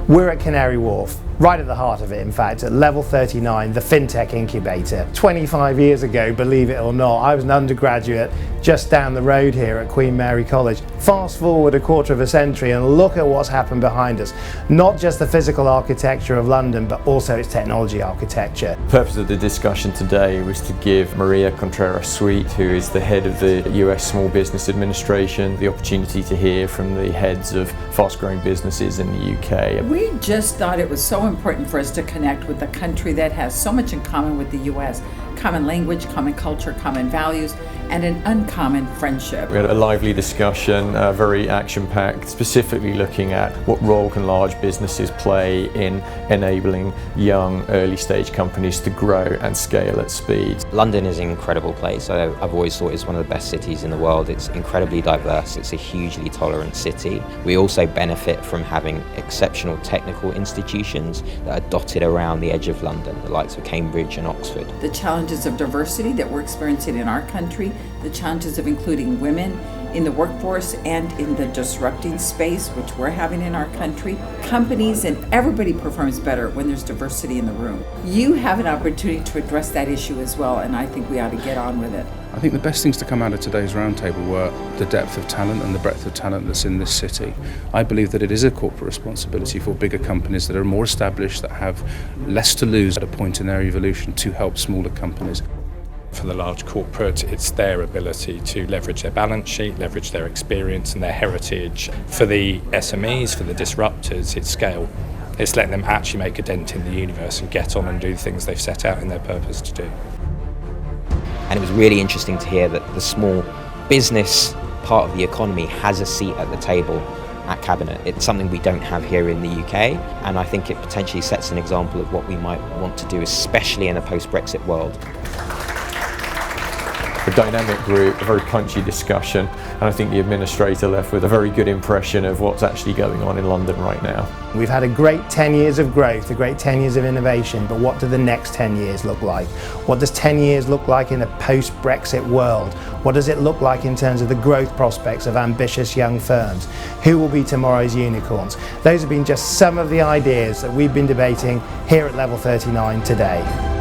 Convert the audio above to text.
We're at Canary Wharf, right at the heart of it in fact, at level 39, the FinTech incubator. 25 years ago, believe it or not, I was an undergraduate just down the road here at Queen Mary College. Fast forward a quarter of a century and look at what's happened behind us. Not just the physical architecture of London, but also its technology architecture. The purpose of the discussion today was to give Maria Contreras-Sweet, who is the head of the US Small Business Administration, the opportunity to hear from the heads of fast-growing businesses in the UK. We just thought it was so important for us to connect with a country that has so much in common with the US. Common language, common culture, common values, and an uncommon friendship. We had a lively discussion, very action-packed, specifically looking at what role can large businesses play in enabling young, early-stage companies to grow and scale at speed. London is an incredible place. I've always thought it's one of the best cities in the world. It's incredibly diverse. It's a hugely tolerant city. We also benefit from having exceptional technical institutions that are dotted around the edge of London, the likes of Cambridge and Oxford. The challenges of diversity that we're experiencing in our country, the challenges of including women in the workforce and in the disrupting space which we're having in our country. Companies and everybody performs better when there's diversity in the room. You have an opportunity to address that issue as well, and I think we ought to get on with it. I think the best things to come out of today's roundtable were the depth of talent and the breadth of talent that's in this city. I believe that it is a corporate responsibility for bigger companies that are more established, that have less to lose at a point in their evolution, to help smaller companies. For the large corporate, it's their ability to leverage their balance sheet, leverage their experience and their heritage. For the SMEs, for the disruptors, it's scale. It's letting them actually make a dent in the universe and get on and do the things they've set out in their purpose to do. And it was really interesting to hear that the small business part of the economy has a seat at the table at Cabinet. It's something we don't have here in the UK, and I think it potentially sets an example of what we might want to do, especially in a post-Brexit world. A dynamic group, a very punchy discussion, and I think the administrator left with a very good impression of what's actually going on in London right now. We've had a great 10 years of growth, a great 10 years of innovation, but what do the next 10 years look like? What does 10 years look like in a post-Brexit world? What does it look like in terms of the growth prospects of ambitious young firms? Who will be tomorrow's unicorns? Those have been just some of the ideas that we've been debating here at Level 39 today.